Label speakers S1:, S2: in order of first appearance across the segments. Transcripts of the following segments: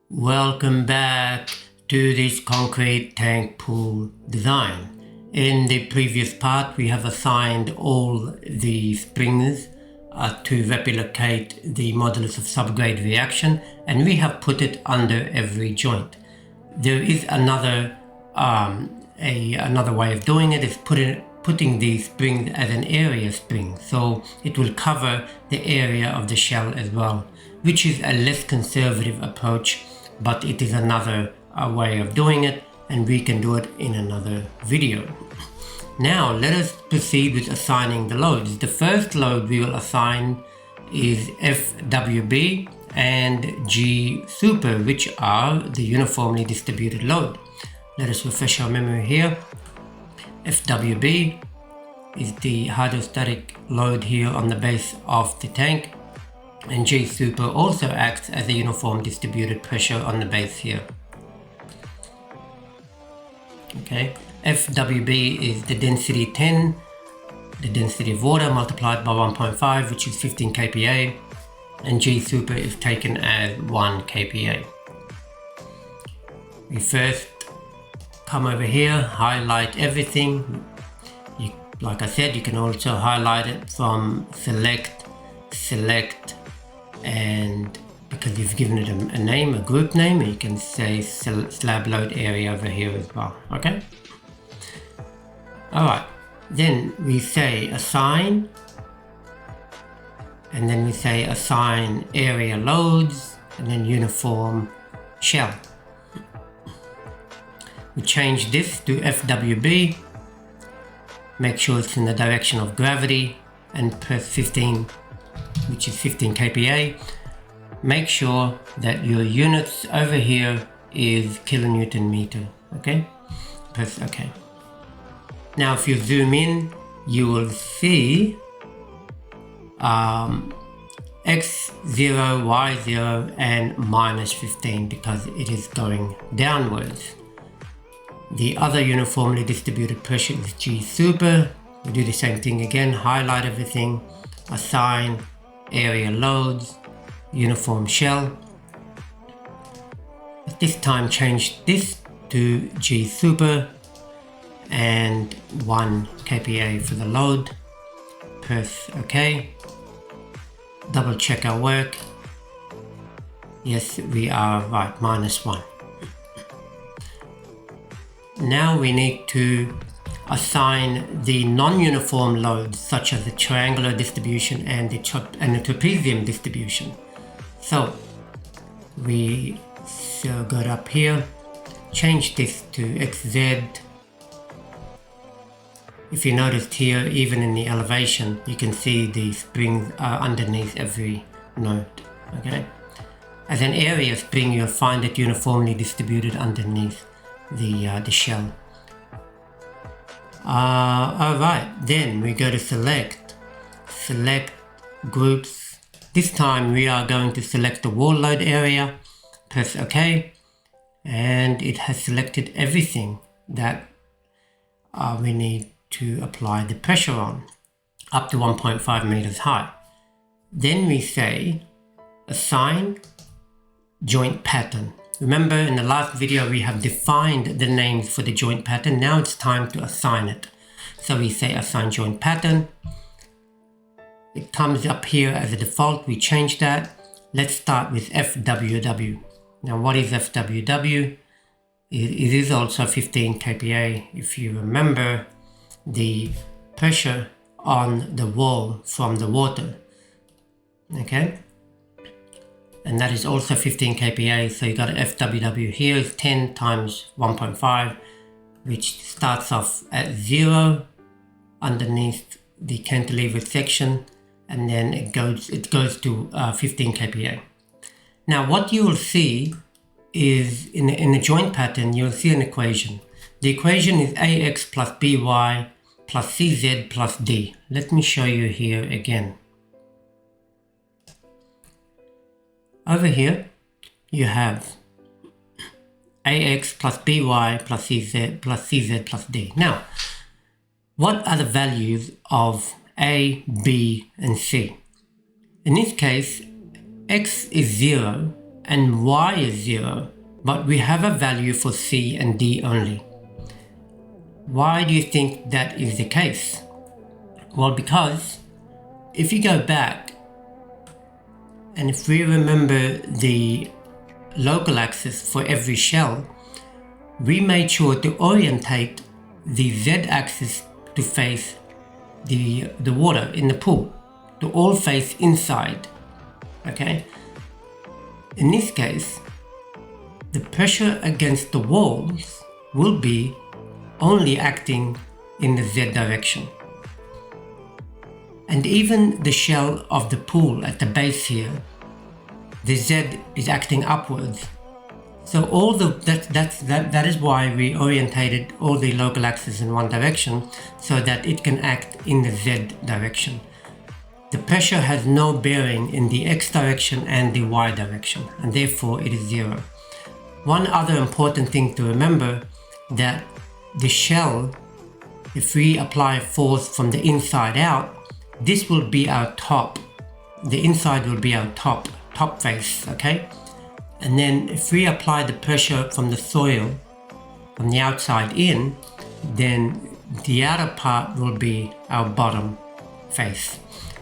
S1: Welcome back to this concrete tank pool design. In the previous part, we have assigned all the springs to replicate the modulus of subgrade reaction, and we have put it under every joint. There is another way of doing it, is putting these springs as an area spring, so it will cover the area of the shell as well, which is a less conservative approach, but it is another way of doing it, and we can do it in another video. Now let us proceed with assigning the loads. The first load we will assign is FWB and G super, which are the uniformly distributed load. Let us refresh our memory here. FWB is the hydrostatic load here on the base of the tank, and G super also acts as a uniform distributed pressure on the base here. Okay, FWB is the density 10, the density of water multiplied by 1.5, which is 15 kPa, and G super is taken as 1 kPa. We first come over here, highlight everything. Like I said, you can also highlight it from select, and because you've given it a name, a group name, you can say slab load area over here as well. Okay. Alright, then we say assign, and then we say assign area loads, and then uniform shell. We change this to FWB, make sure it's in the direction of gravity, and press 15, which is 15 kPa. Make sure that your units over here is kilonewton meter. Okay, press OK. Now if you zoom in, you will see x0, y0 and minus 15 because it is going downwards. The other uniformly distributed pressure is G super. We do the same thing again, highlight everything, assign area loads, uniform shell. At this time change this to G super and 1 kPa for the load. Press OK. Double check our work. Yes, we are right, -1. Now we need to assign the non-uniform loads such as the triangular distribution and the trapezium distribution. So we got up here, change this to XZ. If you noticed here, even in the elevation, you can see the springs are underneath every node. Okay, as an area spring, you'll find it uniformly distributed underneath the shell. Alright, then we go to select groups. This time we are going to select the wall load area, press OK, and it has selected everything that we need to apply the pressure on, up to 1.5 meters high. Then we say assign joint pattern. Remember, in the last video we have defined the names for the joint pattern. Now it's time to assign it. So we say assign joint pattern. It comes up here as a default. We change that. Let's start with FWW. Now what is FWW? It is also 15 kPa. If you remember the pressure on the wall from the water. Okay. And that is also 15 kPa, so you got an FWW here is 10 times 1.5, which starts off at 0 underneath the cantilever section, and then it goes to 15 kPa. Now what you will see is in the joint pattern, you'll see an equation. The equation is AX plus BY plus CZ plus D. Let me show you here again. Over here, you have AX plus BY plus CZ plus D. Now, what are the values of A, B, and C? In this case, X is 0 and Y is 0, but we have a value for C and D only. Why do you think that is the case? Well, because if you go back and if we remember the local axis for every shell, we made sure to orientate the z-axis to face the water in the pool, to all face inside. Okay? In this case, the pressure against the walls will be only acting in the z direction. And even the shell of the pool at the base here, the z is acting upwards. So all that is why we orientated all the local axes in one direction, so that it can act in the z direction. The pressure has no bearing in the x direction and the y direction, and therefore it is 0. One other important thing to remember, that the shell, if we apply force from the inside out, this will be our top. The inside will be our top face, okay? And then if we apply the pressure from the soil from the outside in, then the outer part will be our bottom face.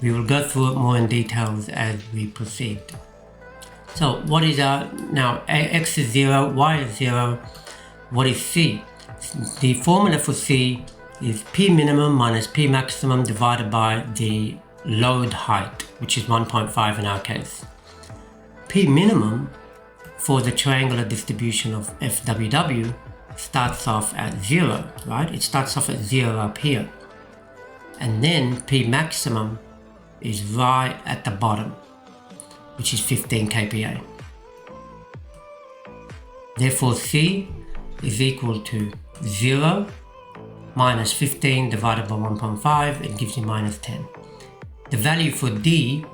S1: We will go through it more in details as we proceed. So what is our, now X is 0, Y is 0, what is C? The formula for C is P minimum minus P maximum divided by the load height, which is 1.5 in our case. P minimum for the triangular distribution of FWW starts off at 0, right? It starts off at 0 up here. And then P maximum is right at the bottom, which is 15 kPa. Therefore C is equal to 0 minus 15 divided by 1.5, it gives you minus 10. The value for D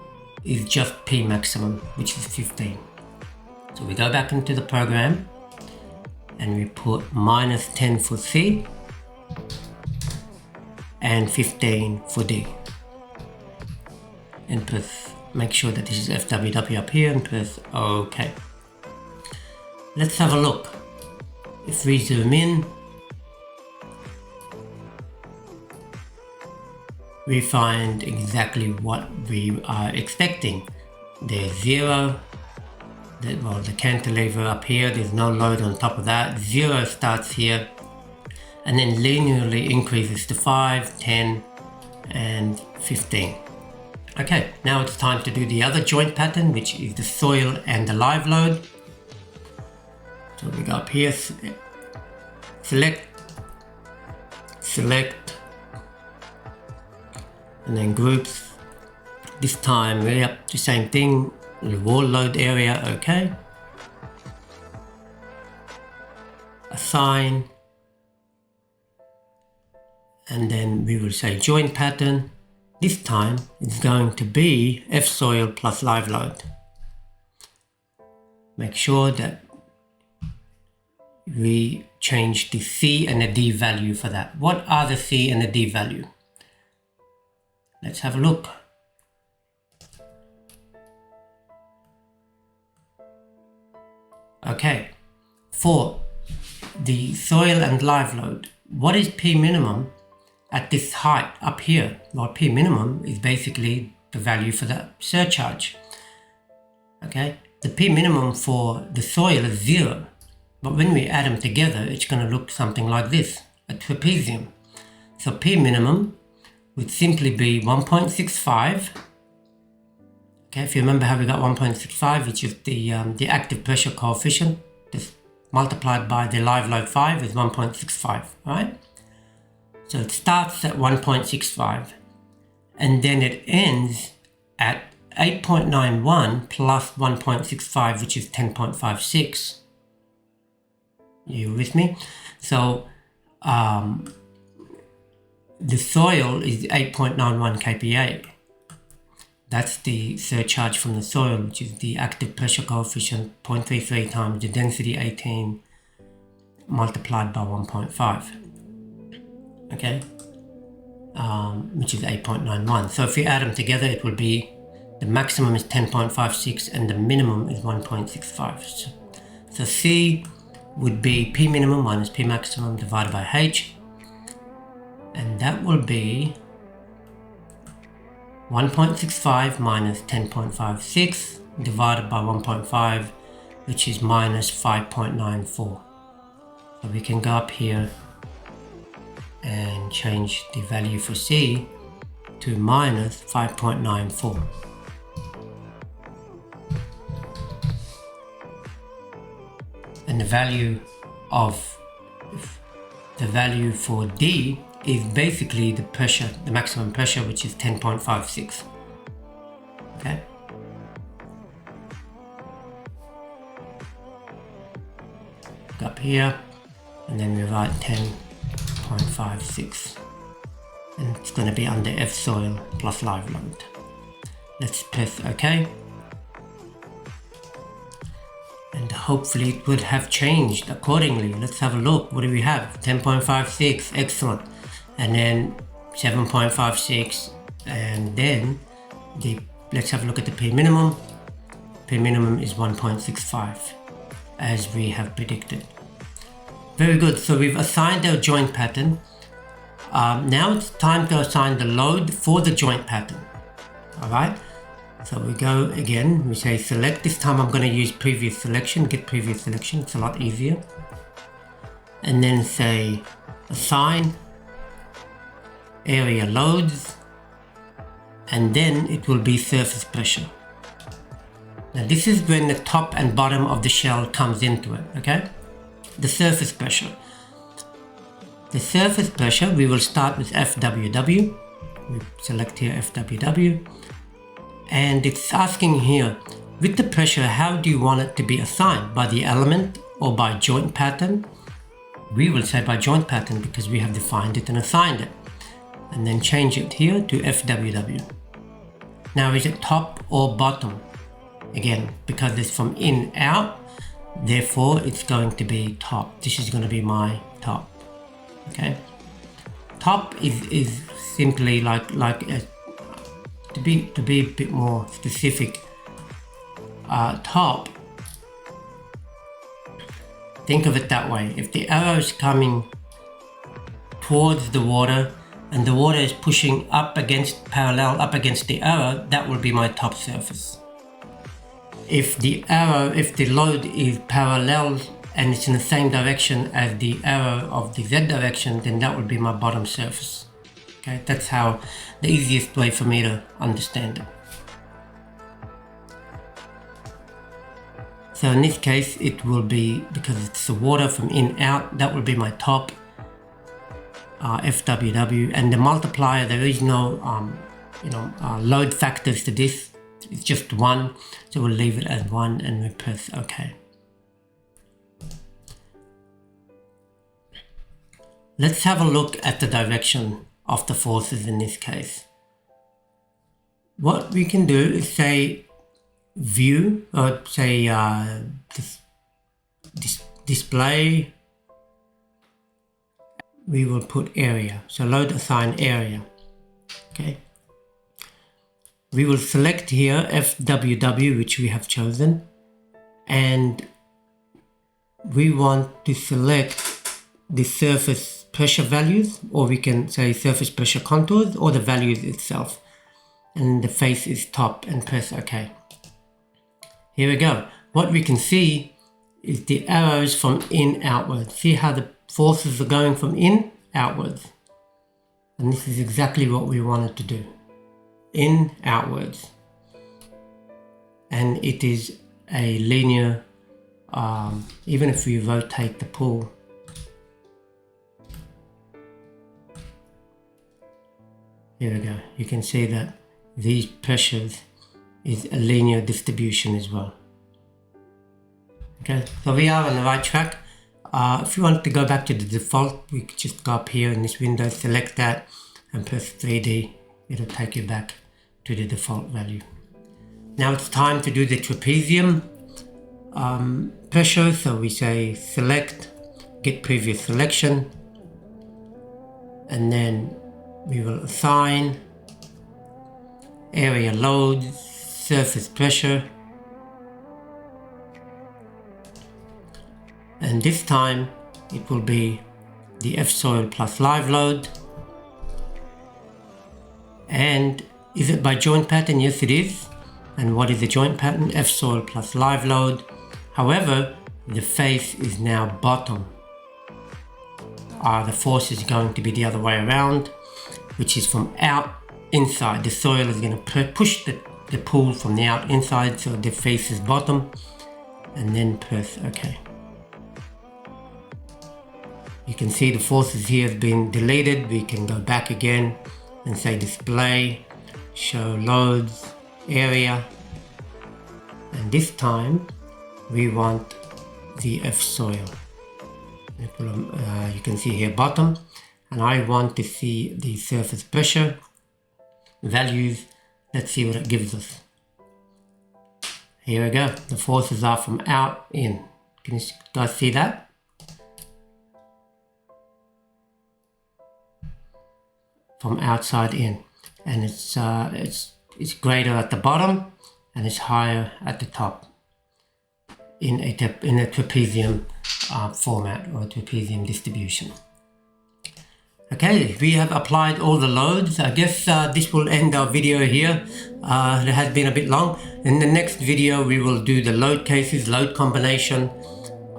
S1: is just P maximum, which is 15. So we go back into the program and we put minus 10 for C and 15 for D. And press, make sure that this is FWW up here, and press OK. Let's have a look. If we zoom in, we find exactly what we are expecting. There's 0, the cantilever up here, there's no load on top of that. 0 starts here and then linearly increases to 5, 10 and 15. Okay, now it's time to do the other joint pattern, which is the soil and the live load. So we go up here, select, and then groups. This time we're up to the same thing, the wall load area, okay. Assign, and then we will say joint pattern. This time it's going to be F soil plus live load. Make sure that we change the C and the D value for that. What are the C and the D value? Let's have a look. Okay, for the soil and live load, what is P minimum at this height up here? Well, P minimum is basically the value for the surcharge. Okay, the P minimum for the soil is 0, but when we add them together, it's going to look something like this, a trapezium. So P minimum would simply be 1.65. Okay, if you remember how we got 1.65, which is the active pressure coefficient, just multiplied by the live load 5 is 1.65, right? So it starts at 1.65 and then it ends at 8.91 plus 1.65, which is 10.56. You with me? So the soil is 8.91 kPa. That's the surcharge from the soil, which is the active pressure coefficient 0.33 times the density 18 multiplied by 1.5. Okay, which is 8.91. So if we add them together, it will be the maximum is 10.56 and the minimum is 1.65. So C would be P minimum minus P maximum divided by H, and that will be 1.65 minus 10.56 divided by 1.5, which is minus 5.94. So we can go up here and change the value for C to minus 5.94. And the value for D is basically the pressure, the maximum pressure, which is 10.56. Okay. Go up here and then we write 10.56, and it's going to be under F soil plus live load. Let's press OK. And hopefully it would have changed accordingly. Let's have a look. What do we have? 10.56, excellent. And then 7.56, and then let's have a look at the P minimum. P minimum is 1.65, as we have predicted. Very good. So we've assigned our joint pattern. Now it's time to assign the load for the joint pattern. All right. So we go again, we say select. This time I'm going to use previous selection, get previous selection, it's a lot easier. And then say assign area loads, and then it will be surface pressure. Now this is when the top and bottom of the shell comes into it, okay? The surface pressure. The surface pressure, we will start with FWW. We select here FWW. And it's asking here, with the pressure, how do you want it to be assigned? By the element or by joint pattern? We will say by joint pattern because we have defined it and assigned it. And then change it here to FWW. Now is it top or bottom? Again, because it's from in out, therefore it's going to be top. This is going to be my top. Okay. Top is simply like a, to be a bit more specific, top, think of it that way. If the arrow is coming towards the water and the water is pushing parallel up against the arrow, that will be my top surface. If the load is parallel and it's in the same direction as the arrow of the Z direction, then that will be my bottom surface. Okay, that's how the easiest way for me to understand it. So in this case, it will be, because it's the water from in out, that will be my top, FWW, and the multiplier, there is no load factors to this. It's just 1, so we'll leave it as 1 and we press OK. Let's have a look at the direction of the forces in this case. What we can do is say view, or say display. We will put area, so load assign area. Okay. We will select here FWW, which we have chosen, and we want to select the surface pressure values, or we can say surface pressure contours, or the values itself, and the face is top, and press OK. Here we go. What we can see is the arrows from in outwards. See how the forces are going from in outwards, and this is exactly what we wanted to do, in outwards, and it is a linear, even if we rotate the pool. Here we go. You can see that these pressures is a linear distribution as well. Okay, so we are on the right track. If you want to go back to the default, we could just go up here in this window, select that and press 3D. It'll take you back to the default value. Now it's time to do the trapezium pressure. So we say select, get previous selection, and then we will assign area loads, surface pressure, and this time it will be the F-soil plus live load. And is it by joint pattern? Yes, it is. And what is the joint pattern? F-soil plus live load. However, the face is now bottom. The force is going to be the other way around, which is from out inside. The soil is going to push the pool from the out inside, so the face is bottom, and then press OK. You can see the forces here have been deleted. We can go back again and say display, show loads, area, and this time we want the F-soil. You can see here bottom, and I want to see the surface pressure values. Let's see what it gives us. Here we go. The forces are from out in. Can you guys see that? From outside in, and it's greater at the bottom and it's higher at the top in a trapezium format or a trapezium distribution. Okay, we have applied all the loads. I guess this will end our video here. It has been a bit long. In the next video we will do the load cases, load combination,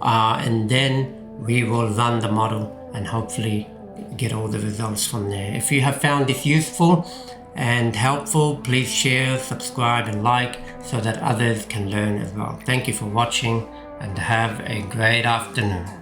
S1: and then we will run the model and hopefully get all the results from there. If you have found this useful and helpful, please share, subscribe and like so that others can learn as well. Thank you for watching and have a great afternoon.